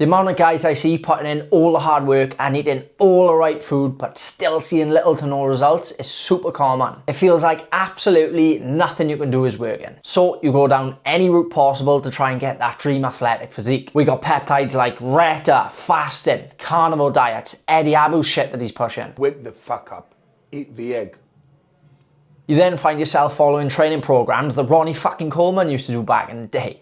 The amount of guys I see putting in all the hard work and eating all the right food but still seeing little to no results is super common. It feels like absolutely nothing you can do is working. So you go down any route possible to try and get that dream athletic physique. We got peptides like Reta, fasting, carnivore diets, Eddie Abu's shit that he's pushing. Wake the fuck up. Eat the egg. You then find yourself following training programs that Ronnie fucking Coleman used to do back in the day.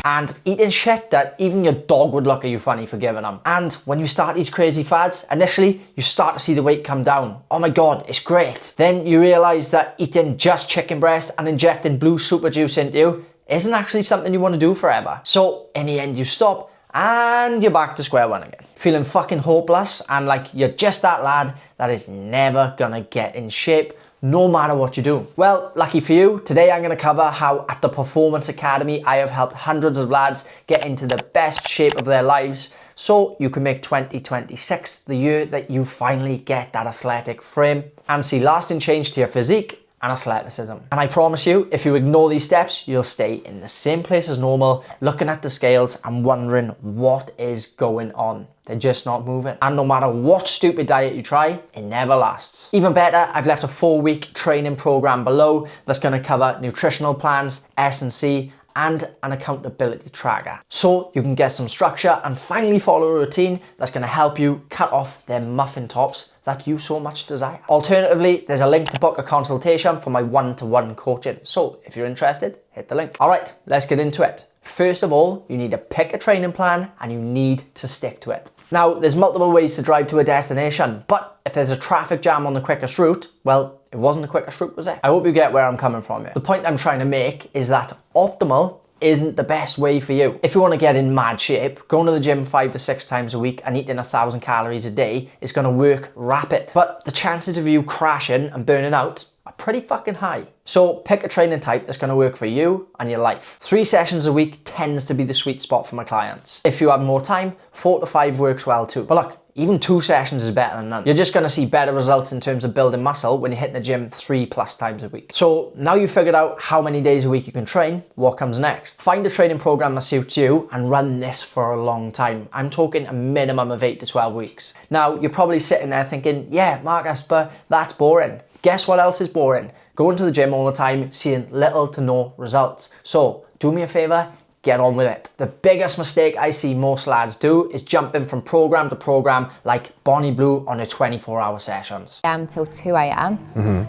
And eating shit that even your dog would look at you funny for giving them. And when you start these crazy fads, initially you start to see the weight come down. Oh my god, it's great. Then you realise that eating just chicken breast and injecting blue super juice into you isn't actually something you want to do forever. So in the end you stop and you're back to square one again. Feeling fucking hopeless and like you're just that lad that is never gonna get in shape no matter what you do. Well, lucky for you, today I'm going to cover how at the Performance Academy I have helped hundreds of lads get into the best shape of their lives so you can make 2026 the year that you finally get that athletic frame and see lasting change to your physique and athleticism. And I promise you, if you ignore these steps, you'll stay in the same place as normal, looking at the scales and wondering what is going on. They're just not moving. And no matter what stupid diet you try, it never lasts. Even better, I've left a 4-week training program below that's gonna cover nutritional plans, S&C, and an accountability tracker. So you can get some structure and finally follow a routine that's gonna help you cut off them muffin tops that you so much desire. Alternatively, there's a link to book a consultation for my one-to-one coaching. So if you're interested, hit the link. All right, let's get into it. First of all, you need to pick a training plan and you need to stick to it. Now, there's multiple ways to drive to a destination, but if there's a traffic jam on the quickest route, well, it wasn't the quickest route, was it? I hope you get where I'm coming from here. The point I'm trying to make is that optimal isn't the best way for you. If you want to get in mad shape, going to the gym 5 to 6 times a week and eating 1,000 calories a day is going to work rapid. But the chances of you crashing and burning out are pretty fucking high. So pick a training type that's going to work for you and your life. 3 sessions a week tends to be the sweet spot for my clients. If you have more time, 4 to 5 works well too. But look, even 2 sessions is better than none. You're just gonna see better results in terms of building muscle when you're hitting the gym 3+ times a week. So now you've figured out how many days a week you can train, what comes next? Find a training program that suits you and run this for a long time. I'm talking a minimum of 8 to 12 weeks. Now, you're probably sitting there thinking, yeah, Marcus, but that's boring. Guess what else is boring? Going to the gym all the time, seeing little to no results. So do me a favor, get on with it. The biggest mistake I see most lads do is jumping from program to program like Bonnie Blue on her 24-hour sessions. Till 2 a.m.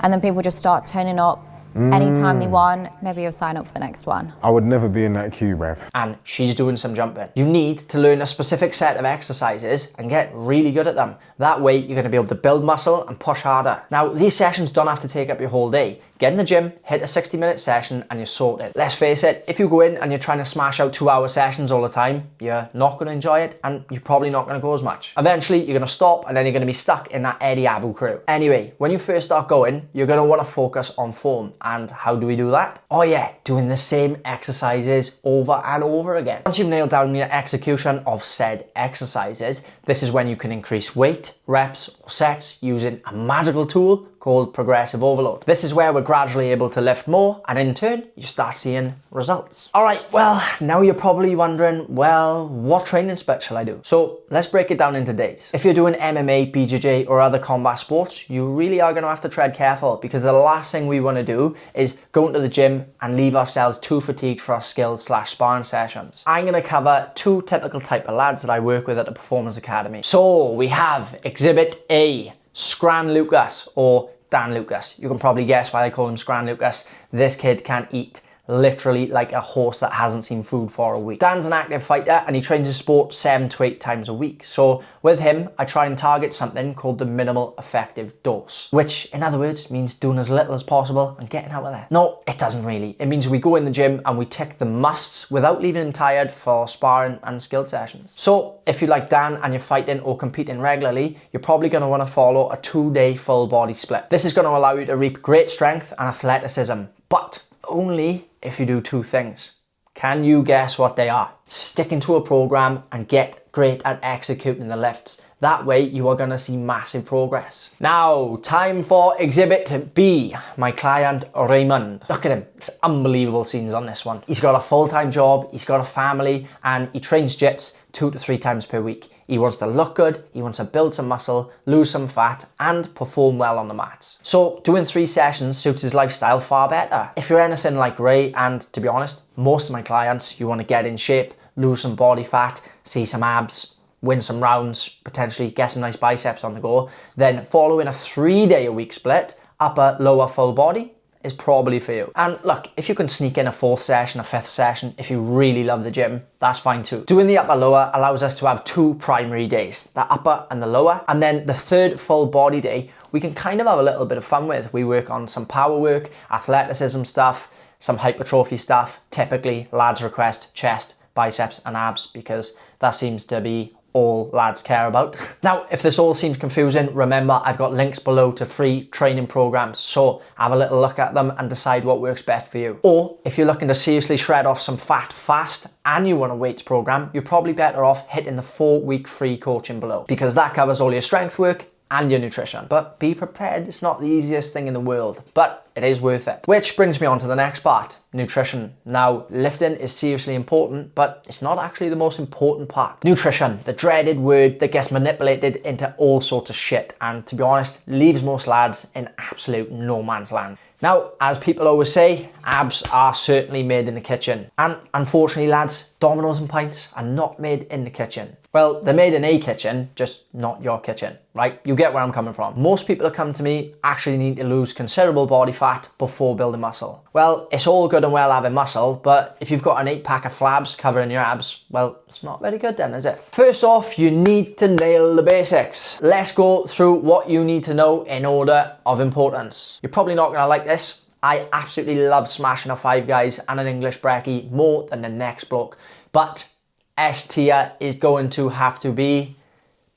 And then people just start turning up anytime they want. Maybe you'll sign up for the next one. I would never be in that queue, bruv. And she's doing some jumping. You need to learn a specific set of exercises and get really good at them. That way you're gonna be able to build muscle and push harder. Now, these sessions don't have to take up your whole day. Get in the gym, hit a 60-minute session and you're sorted. Let's face it, if you go in and you're trying to smash out 2-hour sessions all the time, you're not gonna enjoy it and you're probably not gonna go as much. Eventually, you're gonna stop and then you're gonna be stuck in that Eddie Abu crew. Anyway, when you first start going, you're gonna wanna focus on form. And how do we do that? Oh yeah, doing the same exercises over and over again. Once you've nailed down your execution of said exercises, this is when you can increase weight, reps, or sets using a magical tool called progressive overload. This is where we're gradually able to lift more and in turn, you start seeing results. All right, well, now you're probably wondering, well, what training split shall I do? So let's break it down into days. If you're doing MMA, BJJ, or other combat sports, you really are gonna have to tread careful because the last thing we wanna do is go into the gym and leave ourselves too fatigued for our skills/sparring sessions. I'm gonna cover 2 typical type of lads that I work with at the Performance Academy. So we have Exhibit A, Scran Lucas or Dan Lucas. You can probably guess why they call him Scran Lucas. This kid can eat literally like a horse that hasn't seen food for a week. Dan's an active fighter and he trains his sport 7 to 8 times a week. So with him, I try and target something called the minimal effective dose, which in other words means doing as little as possible and getting out of there. No, it doesn't really. It means we go in the gym and we tick the musts without leaving him tired for sparring and skill sessions. So if you like Dan and you're fighting or competing regularly, you're probably gonna wanna follow a 2-day full body split. This is gonna allow you to reap great strength and athleticism, but only if you do 2 things. Can you guess what they are? Sticking to a program and get great at executing the lifts. That way you are going to see massive progress. Now, time for exhibit B. My client Raymond. Look at him. It's unbelievable scenes on this one. He's got a full-time job, he's got a family, and he trains jits 2 to 3 times per week. He wants to look good, he wants to build some muscle, lose some fat, and perform well on the mats. So doing 3 sessions suits his lifestyle far better. If you're anything like Ray, and to be honest, most of my clients, you want to get in shape, lose some body fat, see some abs, win some rounds, potentially get some nice biceps on the go, then following a 3-day-a-week split, upper, lower, full body, is probably for you. And look, if you can sneak in a 4th session, a 5th session, if you really love the gym, that's fine too. Doing the upper lower allows us to have 2 primary days, the upper and the lower, and then the 3rd full body day, we can kind of have a little bit of fun with. We work on some power work, athleticism stuff, some hypertrophy stuff. Typically, lads request chest, biceps and abs because that seems to be all lads care about. Now, if this all seems confusing, remember I've got links below to free training programs, so have a little look at them and decide what works best for you. Or if you're looking to seriously shred off some fat fast and you want a weights program, you're probably better off hitting the 4-week free coaching below, because that covers all your strength work and your nutrition. But be prepared, it's not the easiest thing in the world, but it is worth it. Which brings me on to the next part, nutrition. Now, lifting is seriously important, but it's not actually the most important part. Nutrition, the dreaded word that gets manipulated into all sorts of shit, and to be honest, leaves most lads in absolute no man's land. Now, as people always say, abs are certainly made in the kitchen. And unfortunately, lads, Dominoes and pints are not made in the kitchen. Well, they're made in a kitchen, just not your kitchen, right? You get where I'm coming from. Most people that come to me actually need to lose considerable body fat before building muscle. Well, it's all good and well having muscle, but if you've got an 8-pack of flabs covering your abs, well, it's not very good then, is it? First off, you need to nail the basics. Let's go through what you need to know in order of importance. You're probably not gonna like this. I absolutely love smashing a 5 guys and an English brekkie more than the next bloke, but S tier is going to have to be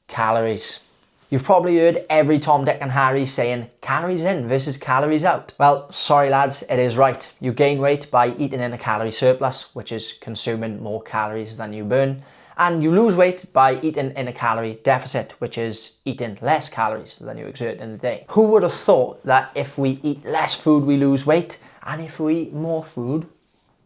calories. You've probably heard every Tom, Dick and Harry saying calories in versus calories out. Well, sorry lads, it is right. You gain weight by eating in a calorie surplus, which is consuming more calories than you burn. And you lose weight by eating in a calorie deficit, which is eating less calories than you exert in the day. Who would have thought that if we eat less food, we lose weight, and if we eat more food,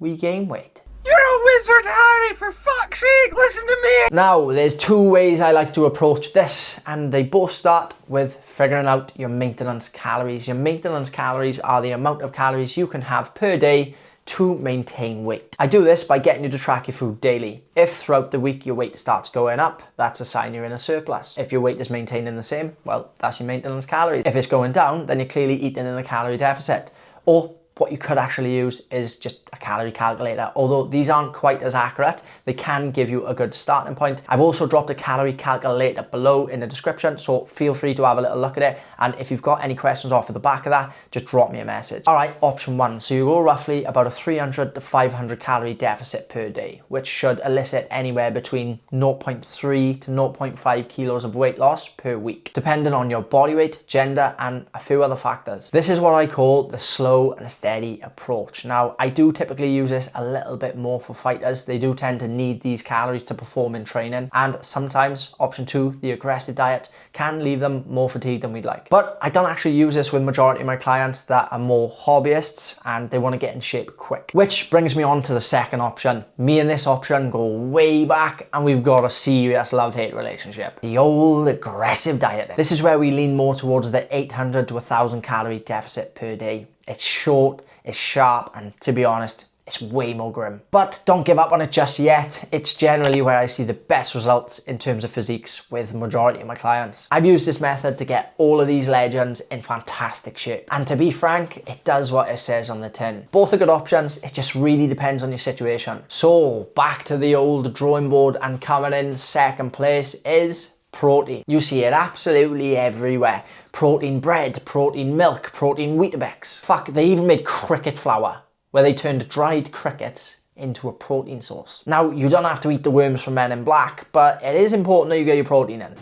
we gain weight? You're a wizard, Harry, for fuck's sake, listen to me! Now, there's 2 ways I like to approach this, and they both start with figuring out your maintenance calories. Your maintenance calories are the amount of calories you can have per day to maintain weight. I do this by getting you to track your food daily. If throughout the week your weight starts going up, that's a sign you're in a surplus. If your weight is maintaining the same, well, that's your maintenance calories. If it's going down, then you're clearly eating in a calorie deficit. Or what you could actually use is just a calorie calculator. Although these aren't quite as accurate, they can give you a good starting point. I've also dropped a calorie calculator below in the description, so feel free to have a little look at it. And if you've got any questions off of the back of that, just drop me a message. All right, option 1. So you go roughly about a 300 to 500 calorie deficit per day, which should elicit anywhere between 0.3 to 0.5 kilos of weight loss per week, depending on your body weight, gender, and a few other factors. This is what I call the slow and steady approach. Now, I do typically use this a little bit more for fighters. They do tend to need these calories to perform in training, and sometimes option 2, the aggressive diet, can leave them more fatigued than we'd like. But I don't actually use this with majority of my clients that are more hobbyists and they want to get in shape quick. Which brings me on to the second option. Me and this option go way back, and we've got a serious love-hate relationship. The old aggressive diet. This is where we lean more towards the 800 to 1,000 calorie deficit per day. It's short, it's sharp, and to be honest, it's way more grim. But don't give up on it just yet. It's generally where I see the best results in terms of physiques with the majority of my clients. I've used this method to get all of these legends in fantastic shape. And to be frank, it does what it says on the tin. Both are good options, it just really depends on your situation. So back to the old drawing board, and coming in second place is protein. You see it absolutely everywhere. Protein bread, protein milk, protein Weetabix. Fuck, they even made cricket flour, where they turned dried crickets into a protein source. Now, you don't have to eat the worms from Men in Black, but it is important that you get your protein in.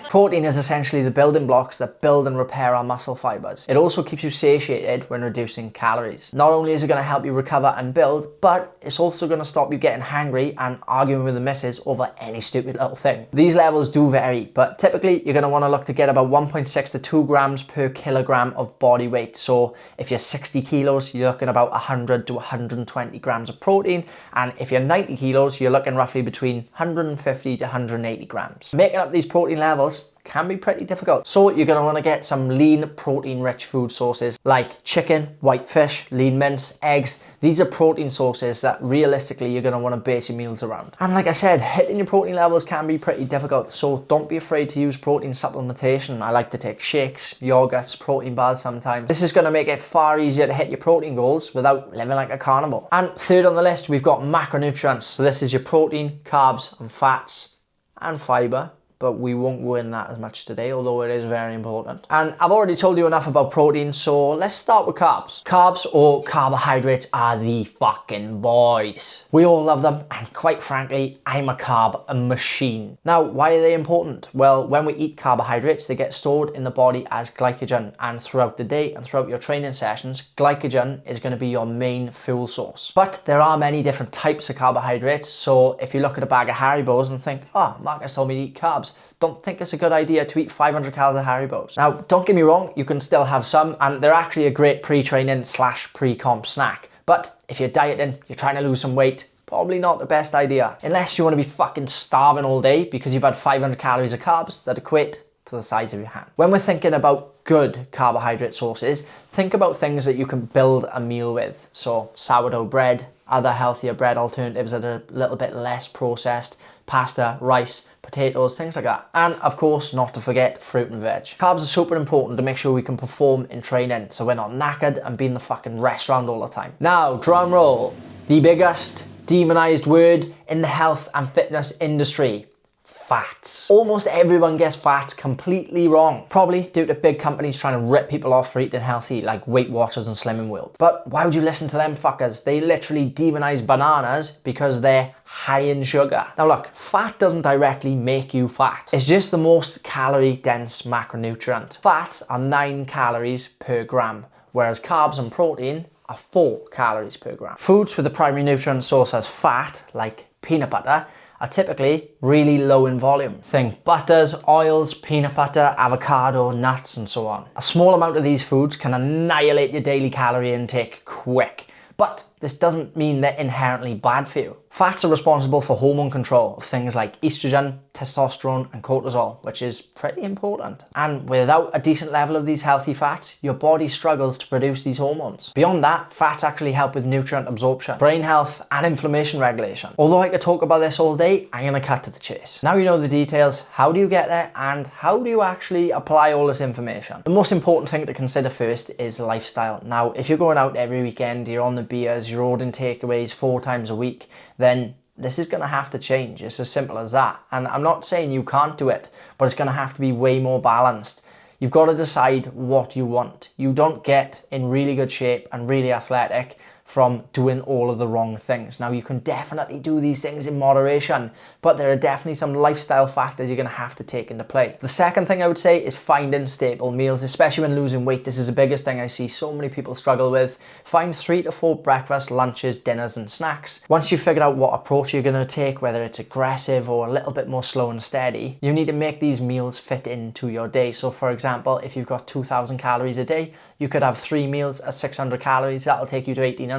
Protein is essentially the building blocks that build and repair our muscle fibers. It also keeps you satiated when reducing calories. Not only is it going to help you recover and build, but it's also going to stop you getting hangry and arguing with the missus over any stupid little thing. These levels do vary, but typically you're going to want to look to get about 1.6 to 2 grams per kilogram of body weight. So if you're 60 kilos, you're looking about 100 to 120 grams of protein. And if you're 90 kilos, you're looking roughly between 150 to 180 grams. Making up these protein levels can be pretty difficult. So you're going to want to get some lean protein rich food sources like chicken, white fish, lean mince, eggs. These are protein sources that realistically you're going to want to base your meals around. And like I said, hitting your protein levels can be pretty difficult. So don't be afraid to use protein supplementation. I like to take shakes, yogurts, protein bars sometimes. This is going to make it far easier to hit your protein goals without living like a carnivore. And third on the list, we've got macronutrients. So this is your protein, carbs and fats and fiber. But we won't go in that as much today, although it is very important. And I've already told you enough about protein, so let's start with carbs. Carbs or carbohydrates are the fucking boys. We all love them, and quite frankly, I'm a carb machine. Now, why are they important? Well, when we eat carbohydrates, they get stored in the body as glycogen, and throughout the day and throughout your training sessions, glycogen is going to be your main fuel source. But there are many different types of carbohydrates, so if you look at a bag of Haribos and think, oh, Marcus told me to eat carbs, don't think it's a good idea to eat 500 calories of Haribos. Now, don't get me wrong, you can still have some, and they're actually a great pre-training / pre-comp snack. But if you're dieting, you're trying to lose some weight, probably not the best idea. Unless you want to be fucking starving all day because you've had 500 calories of carbs that equate to the size of your hand. When we're thinking about good carbohydrate sources, think about things that you can build a meal with. So sourdough bread, other healthier bread alternatives that are a little bit less processed, pasta, rice, potatoes, things like that. And of course, not to forget fruit and veg. Carbs are super important to make sure we can perform in training, so we're not knackered and be in the fucking restaurant all the time. Now, drum roll, the biggest demonized word in the health and fitness industry. Fats. Almost everyone gets fats completely wrong. Probably due to big companies trying to rip people off for eating healthy, like Weight Watchers and Slimming World. But why would you listen to them fuckers? They literally demonize bananas because they're high in sugar. Now look, fat doesn't directly make you fat. It's just the most calorie dense macronutrient. Fats are 9 calories per gram, whereas carbs and protein are 4 calories per gram. Foods with the primary nutrient source as fat, like peanut butter, are typically really low in volume. Think butters, oils, peanut butter, avocado, nuts, and so on. A small amount of these foods can annihilate your daily calorie intake quick, but this doesn't mean they're inherently bad for you. Fats are responsible for hormone control of things like estrogen, testosterone, and cortisol, which is pretty important. And without a decent level of these healthy fats, your body struggles to produce these hormones. Beyond that, fats actually help with nutrient absorption, brain health, and inflammation regulation. Although I could talk about this all day, I'm gonna cut to the chase. Now you know the details, how do you get there, and how do you actually apply all this information? The most important thing to consider first is lifestyle. Now, if you're going out every weekend, you're on the beers, you're ordering takeaways 4 times a week, then this is going to have to change. It's as simple as that. And I'm not saying you can't do it, but it's going to have to be way more balanced. You've got to decide what you want. You don't get in really good shape and really athletic from doing all of the wrong things. Now, you can definitely do these things in moderation, but there are definitely some lifestyle factors you're gonna have to take into play. The second thing I would say is finding staple meals, especially when losing weight. This is the biggest thing I see so many people struggle with. Find 3 to 4 breakfast, lunches, dinners, and snacks. Once you've figured out what approach you're gonna take, whether it's aggressive or a little bit more slow and steady, you need to make these meals fit into your day. So for example, if you've got 2,000 calories a day, you could have 3 meals at 600 calories. That'll take you to 1,800.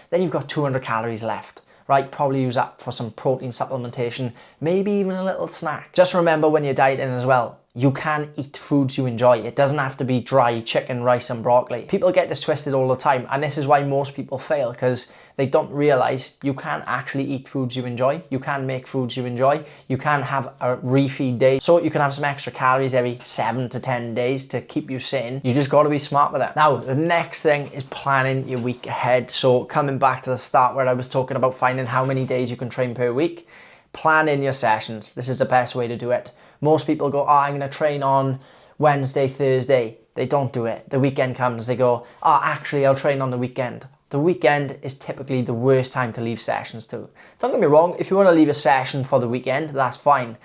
Then you've got 200 calories left, right? Probably use that for some protein supplementation, maybe even a little snack. Just remember when you're dieting as well, you can eat foods you enjoy. It doesn't have to be dry chicken, rice, and broccoli. People get this twisted all the time, and this is why most people fail, because they don't realize you can actually eat foods you enjoy. You can make foods you enjoy. You can have a refeed day, so you can have some extra calories every 7 to 10 days to keep you sane. You just got to be smart with it. Now, the next thing is planning your week ahead. So coming back to the start where I was talking about finding how many days you can train per week, plan in your sessions. This is the best way to do it. Most people go, oh, I'm going to train on Wednesday, Thursday. They don't do it. The weekend comes, they go, oh, actually, I'll train on the weekend. The weekend is typically the worst time to leave sessions too. Don't get me wrong, if you want to leave a session for the weekend, that's fine.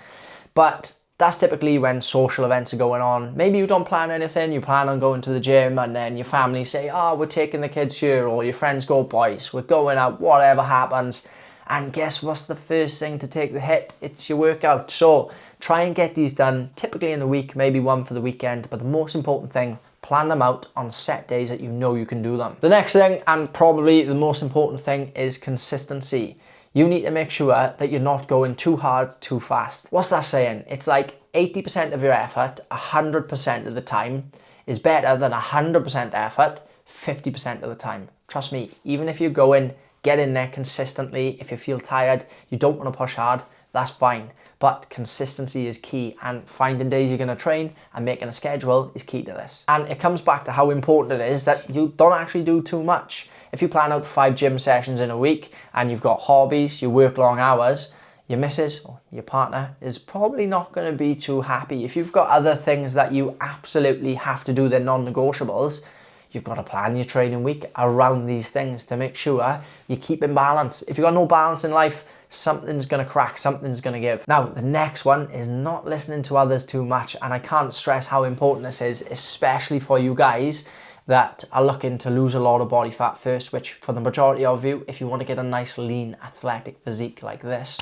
But That's typically when social events are going on. Maybe you don't plan anything, you plan on going to the gym, and then your family say, oh, we're taking the kids here, or your friends go, boys, we're going out, whatever happens. And guess what's the first thing to take the hit? It's your workout. So try and get these done typically in a week, maybe one for the weekend. But the most important thing, plan them out on set days that you know you can do them. The next thing, and probably the most important thing, is consistency. You need to make sure that you're not going too hard, too fast. What's that saying? It's like 80% of your effort, 100% of the time, is better than 100% effort, 50% of the time. Trust me, even if you go in, get in there consistently. If you feel tired, you don't want to push hard, that's fine. But consistency is key, and finding days you're going to train and making a schedule is key to this. And it comes back to how important it is that you don't actually do too much. If you plan out 5 gym sessions in a week and you've got hobbies, you work long hours, your missus or your partner is probably not going to be too happy. If you've got other things that you absolutely have to do, they're non-negotiables, you've got to plan your training week around these things to make sure you keep in balance. If you've got no balance in life, something's going to crack, something's going to give. Now, the next one is not listening to others too much, and I can't stress how important this is, especially for you guys that are looking to lose a lot of body fat first, which for the majority of you, if you want to get a nice, lean, athletic physique like this,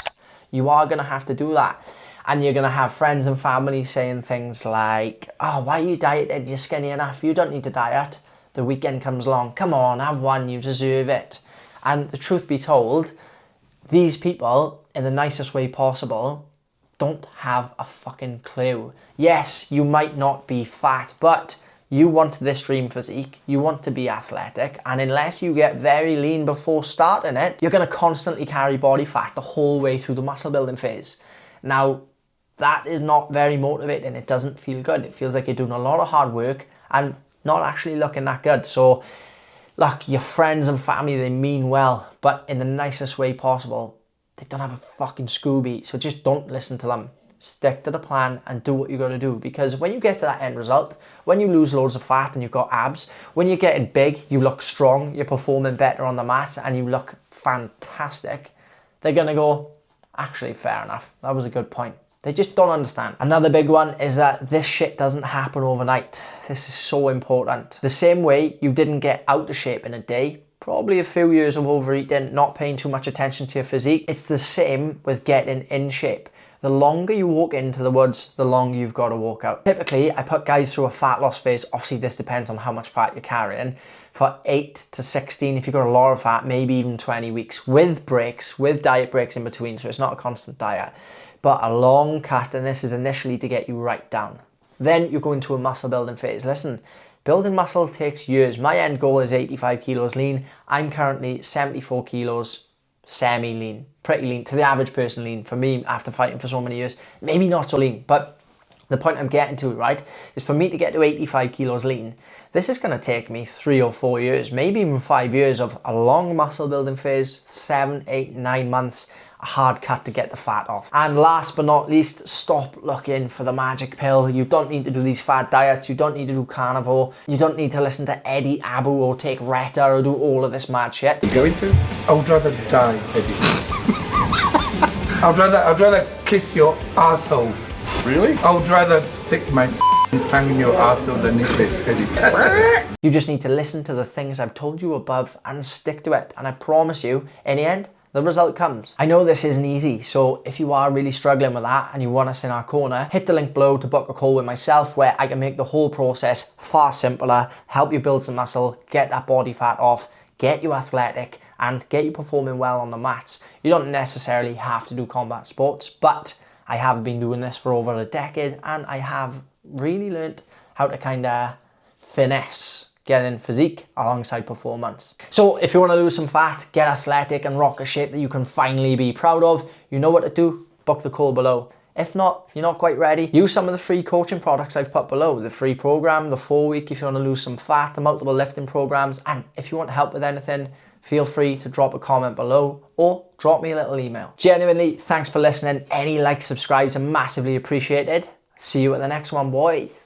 you are going to have to do that. And you're going to have friends and family saying things like, oh, why are you dieting? You're skinny enough. You don't need to diet. The weekend comes along. Come on, have one. You deserve it. And the truth be told, these people, in the nicest way possible, don't have a fucking clue. Yes, you might not be fat, but you want this dream physique, you want to be athletic, and unless you get very lean before starting it, you're going to constantly carry body fat the whole way through the muscle building phase. Now, that is not very motivating. It doesn't feel good. It feels like you're doing a lot of hard work and not actually looking that good. So, look, your friends and family, they mean well, but in the nicest way possible, they don't have a fucking Scooby, so just don't listen to them. Stick to the plan and do what you got to do, because when you get to that end result, when you lose loads of fat and you've got abs, when you're getting big, you look strong, you're performing better on the mat and you look fantastic, they're going to go, actually, fair enough, that was a good point. They just don't understand. Another big one is that this shit doesn't happen overnight. This is so important. The same way you didn't get out of shape in a day, probably a few years of overeating, not paying too much attention to your physique, it's the same with getting in shape. The longer you walk into the woods, the longer you've got to walk out. Typically, I put guys through a fat loss phase. Obviously, this depends on how much fat you're carrying. For 8 to 16, if you've got a lot of fat, maybe even 20 weeks with breaks, with diet breaks in between. So it's not a constant diet. But a long cut, and this is initially to get you right down. Then you go into a muscle building phase. Listen, building muscle takes years. My end goal is 85 kilos lean. I'm currently 74 kilos semi-lean, pretty lean, to the average person lean. For me, after fighting for so many years, maybe not so lean, but the point I'm getting to, right, is for me to get to 85 kilos lean, this is going to take me 3 or 4 years, maybe even 5 years of a long muscle building phase, 7, 8, 9 months, a hard cut to get the fat off. And last but not least, stop looking for the magic pill. You don't need to do these fad diets. You don't need to do carnivore. You don't need to listen to Eddie Abu or take Retta or do all of this mad shit. You going to? I would rather die, Eddie. I'd rather kiss your asshole. Really? I would rather stick my tongue in your asshole than this, Eddie. You just need to listen to the things I've told you above and stick to it. And I promise you, in the end, the result comes. I know this isn't easy, so if you are really struggling with that and you want us in our corner, hit the link below to book a call with myself where I can make the whole process far simpler, help you build some muscle, get that body fat off, get you athletic, and get you performing well on the mats. You don't necessarily have to do combat sports, but I have been doing this for over a decade and I have really learned how to kind of finesse getting physique alongside performance. So if you want to lose some fat, get athletic and rock a shape that you can finally be proud of, you know what to do, book the call below. If not, if you're not quite ready, use some of the free coaching products I've put below. The free program, the 4-week if you want to lose some fat, the multiple lifting programs, and if you want help with anything, feel free to drop a comment below or drop me a little email. Genuinely, thanks for listening. Any likes, subscribes are massively appreciated. See you at the next one, boys.